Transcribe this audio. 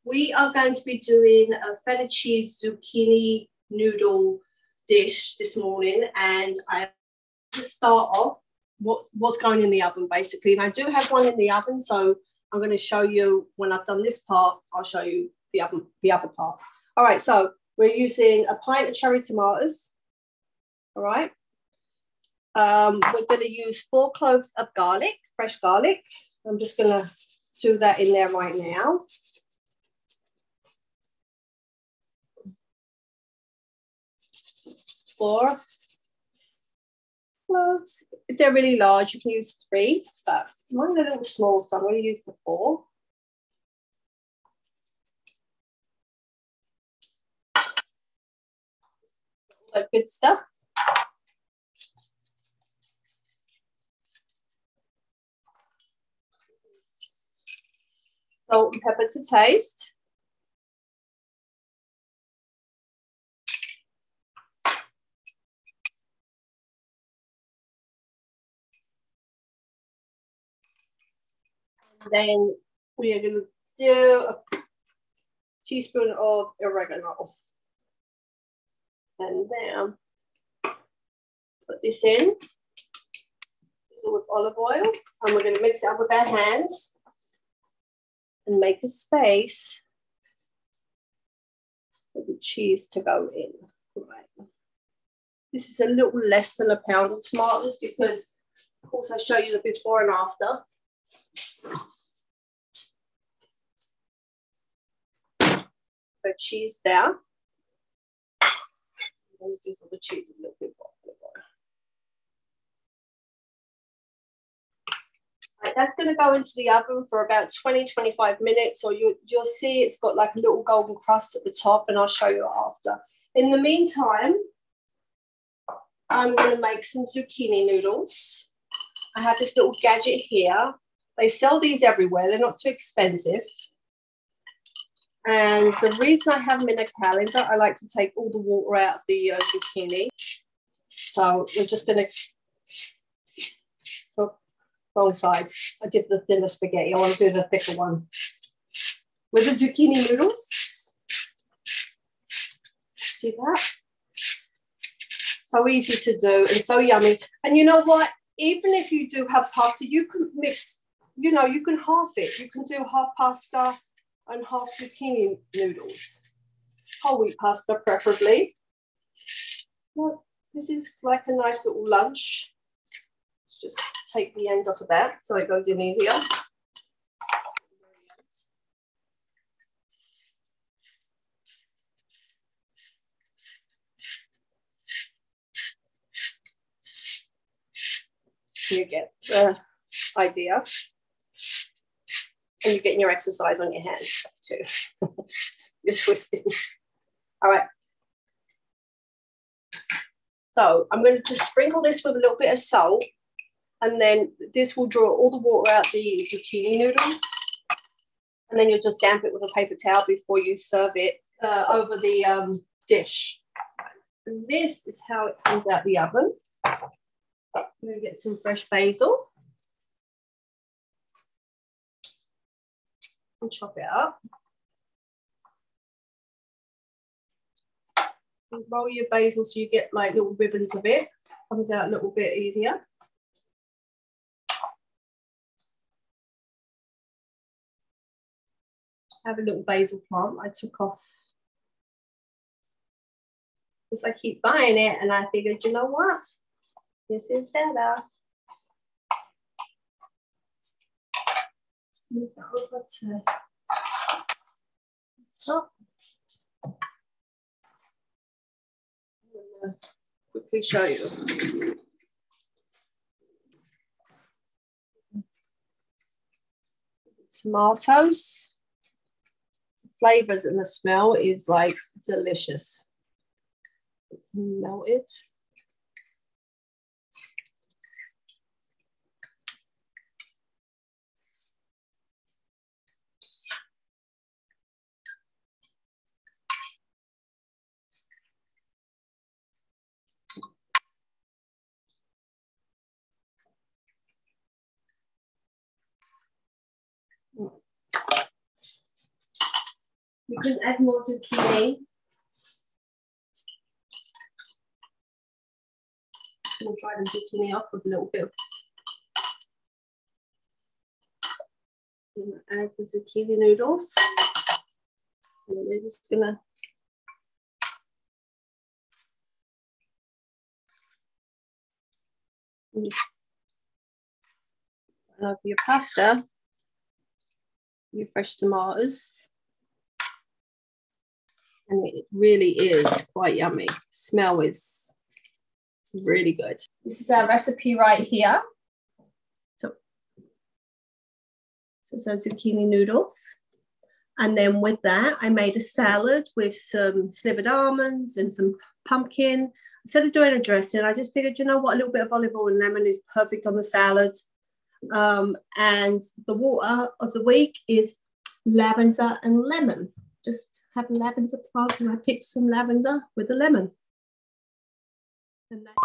We are going to be doing a feta cheese zucchini noodle dish this morning, and I just start off what's going in the oven basically. And I do have one in the oven, so I'm going to show you when I've done this part. I'll show you the other part. All right, so we're using a pint of cherry tomatoes. All right. We're going to use 4 cloves of garlic, fresh garlic. I'm just going to do that in there right now. 4 cloves. If they're really large, you can use 3, but mine are a little small, so I'm going to use the 4. All that good stuff. Salt and pepper to taste. And then we are going to do a teaspoon of oregano. And then put this in. So with olive oil. And we're going to mix it up with our hands. And make a space for the cheese to go in. Right. This is a little less than a pound of tomatoes because, of course, I show you the before and after. The cheese there. And drizzle the cheese a little bit more. Right, that's going to go into the oven for about 20-25 minutes, or you'll see it's got like a little golden crust at the top, and I'll show you after. In the meantime, I'm going to make some zucchini noodles. I have this little gadget here. They sell these everywhere. They're not too expensive. And the reason I have them in a calendar, I like to take all the water out of the zucchini. So we're just going to... Wrong side. I did the thinner spaghetti. I want to do the thicker one. With the zucchini noodles. See that? So easy to do and so yummy. And you know what? Even if you do have pasta, you can mix, you know, you can half it. You can do half pasta and half zucchini noodles. Whole wheat pasta, preferably. Well, this is like a nice little lunch. Let's just take the end off of that so it goes in easier. You get the idea. And you're getting your exercise on your hands too. You're twisting. All right. So I'm going to just sprinkle this with a little bit of salt. And then this will draw all the water out the zucchini noodles. And then you'll just damp it with a paper towel before you serve it over the dish. And this is how it comes out the oven. I'm going to get some fresh basil. And chop it up. And roll your basil so you get like little ribbons of it. Comes out a little bit easier. I have a little basil plant I took off because I keep buying it, and I figured, you know what? This is better. Move that over to top. I'm going to quickly show you. Tomatoes. Flavors and the smell is like delicious. It's melted. can add more zucchini. We'll dry the zucchini off with a little bit of. Add the zucchini noodles. And we're just gonna over your pasta, your fresh tomatoes, and it really is quite yummy. Smell is really good. This is our recipe right here. So this is our zucchini noodles. And then with that, I made a salad with some slivered almonds and some pumpkin. Instead of doing a dressing, I just figured, you know what, a little bit of olive oil and lemon is perfect on the salad. And the water of the week is lavender and lemon. Just have a lavender plant, and I picked some lavender with a lemon. And that's